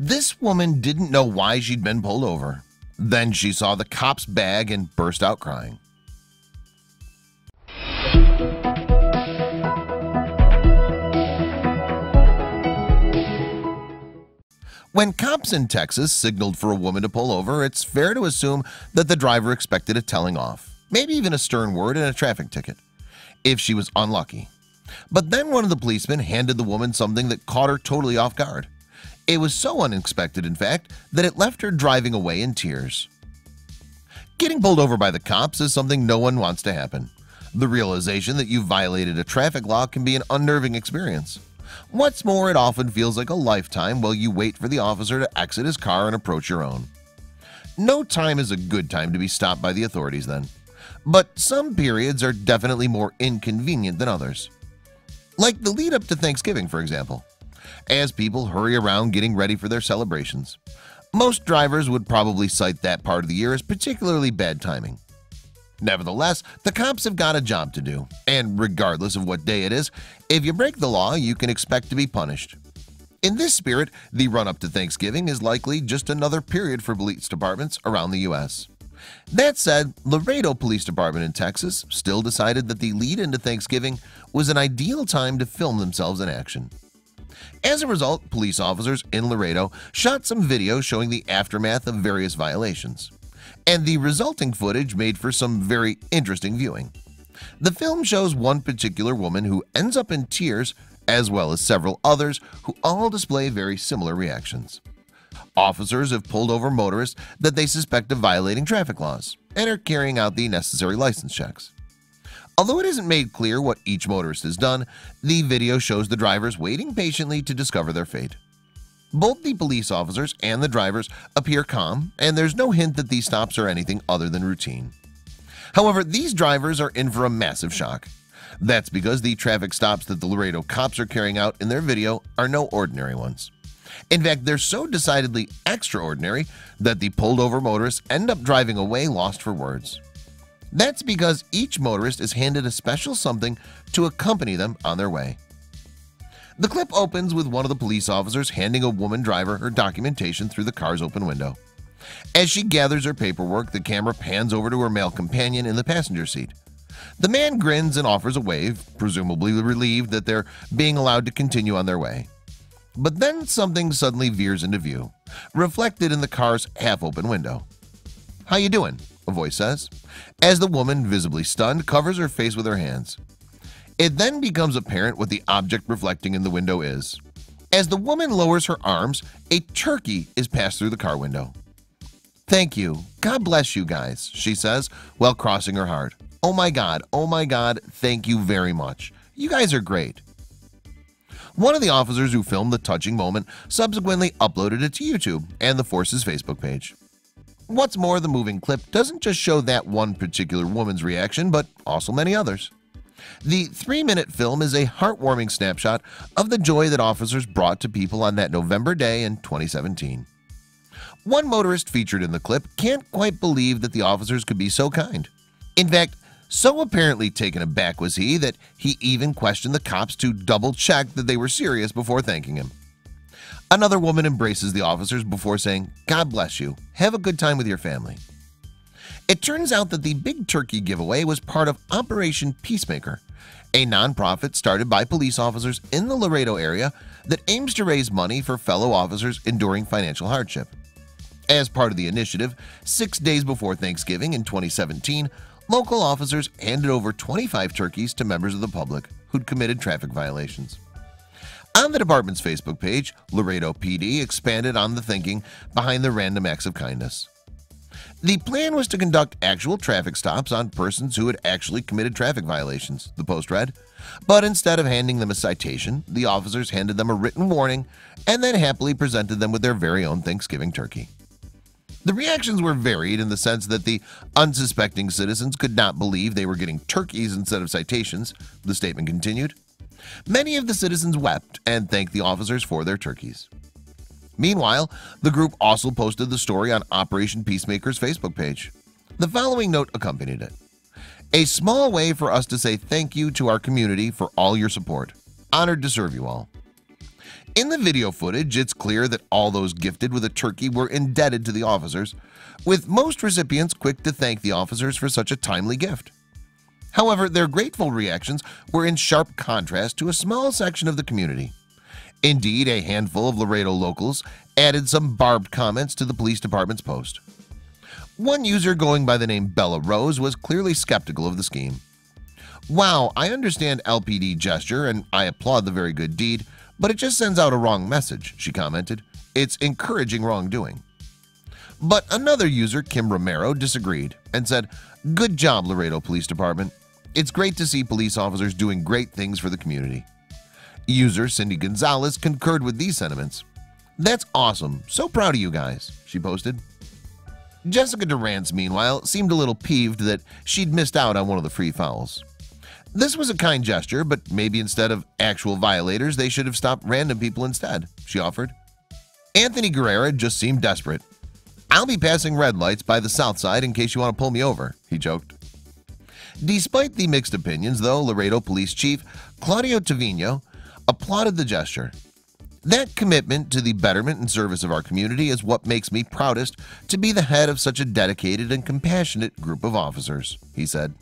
This woman didn't know why she'd been pulled over. Then she saw the cop's bag and burst out crying. When cops in Texas signaled for a woman to pull over, it's fair to assume that the driver expected a telling off, maybe even a stern word and a traffic ticket, if she was unlucky. But then one of the policemen handed the woman something that caught her totally off guard. It was so unexpected, in fact, that it left her driving away in tears. Getting pulled over by the cops is something no one wants to happen. The realization that you violated a traffic law can be an unnerving experience. What's more, it often feels like a lifetime while you wait for the officer to exit his car and approach your own. No time is a good time to be stopped by the authorities then. But some periods are definitely more inconvenient than others. Like the lead up to Thanksgiving, for example. As people hurry around getting ready for their celebrations, most drivers would probably cite that part of the year as particularly bad timing. Nevertheless, the cops have got a job to do, and regardless of what day it is, if you break the law, you can expect to be punished. In this spirit, the run-up to Thanksgiving is likely just another period for police departments around the U.S. That said, Laredo Police Department in Texas still decided that the lead into Thanksgiving was an ideal time to film themselves in action. As a result, police officers in Laredo shot some video showing the aftermath of various violations, and the resulting footage made for some very interesting viewing. The film shows one particular woman who ends up in tears, as well as several others who all display very similar reactions. Officers have pulled over motorists that they suspect of violating traffic laws and are carrying out the necessary license checks. Although it isn't made clear what each motorist has done, the video shows the drivers waiting patiently to discover their fate. Both the police officers and the drivers appear calm, and there's no hint that these stops are anything other than routine. However, these drivers are in for a massive shock. That's because the traffic stops that the Laredo cops are carrying out in their video are no ordinary ones. In fact, they're so decidedly extraordinary that the pulled over motorists end up driving away lost for words. That's because each motorist is handed a special something to accompany them on their way. The clip opens with one of the police officers handing a woman driver her documentation through the car's open window. As she gathers her paperwork, the camera pans over to her male companion in the passenger seat. The man grins and offers a wave, presumably relieved that they're being allowed to continue on their way. But then something suddenly veers into view, reflected in the car's half-open window. "How you doing?" a voice says, as the woman, visibly stunned, covers her face with her hands. It then becomes apparent what the object reflecting in the window is. As the woman lowers her arms, a turkey is passed through the car window. "Thank you. God bless you guys," she says while crossing her heart. Oh my God, thank you very much. You guys are great." One of the officers who filmed the touching moment subsequently uploaded it to YouTube and the force's Facebook page. What's more, the moving clip doesn't just show that one particular woman's reaction, but also many others. The 3-minute film is a heartwarming snapshot of the joy that officers brought to people on that November day in 2017. One motorist featured in the clip can't quite believe that the officers could be so kind. In fact, so apparently taken aback was he that he even questioned the cops to double-check that they were serious before thanking him. Another woman embraces the officers before saying, "God bless you. Have a good time with your family." It turns out that the big turkey giveaway was part of Operation Peacemaker, a nonprofit started by police officers in the Laredo area that aims to raise money for fellow officers enduring financial hardship. As part of the initiative, 6 days before Thanksgiving in 2017, local officers handed over 25 turkeys to members of the public who'd committed traffic violations. On the department's Facebook page, Laredo PD expanded on the thinking behind the random acts of kindness. The plan was to conduct actual traffic stops on persons who had actually committed traffic violations, the post read, but instead of handing them a citation, the officers handed them a written warning and then happily presented them with their very own Thanksgiving turkey. The reactions were varied in the sense that the unsuspecting citizens could not believe they were getting turkeys instead of citations, the statement continued. Many of the citizens wept and thanked the officers for their turkeys. Meanwhile, the group also posted the story on Operation Peacemaker's Facebook page. The following note accompanied it. "A small way for us to say thank you to our community for all your support. Honored to serve you all." In the video footage, it's clear that all those gifted with a turkey were indebted to the officers, with most recipients quick to thank the officers for such a timely gift. However, their grateful reactions were in sharp contrast to a small section of the community. Indeed, a handful of Laredo locals added some barbed comments to the police department's post. One user going by the name Bella Rose was clearly skeptical of the scheme. "Wow, I understand LPD gesture and I applaud the very good deed, but it just sends out a wrong message," she commented. "It's encouraging wrongdoing." But another user, Kim Romero, disagreed and said, "Good job, Laredo Police Department. It's great to see police officers doing great things for the community." User Cindy Gonzalez concurred with these sentiments. "That's awesome. So proud of you guys," she posted. Jessica Durrance, meanwhile, seemed a little peeved that she'd missed out on one of the free fouls. "This was a kind gesture, but maybe instead of actual violators, they should have stopped random people instead," she offered. Anthony Guerrera just seemed desperate. "I'll be passing red lights by the south side in case you want to pull me over," he joked. Despite the mixed opinions, though, Laredo Police Chief Claudio Tavino applauded the gesture. "That commitment to the betterment and service of our community is what makes me proudest to be the head of such a dedicated and compassionate group of officers," he said.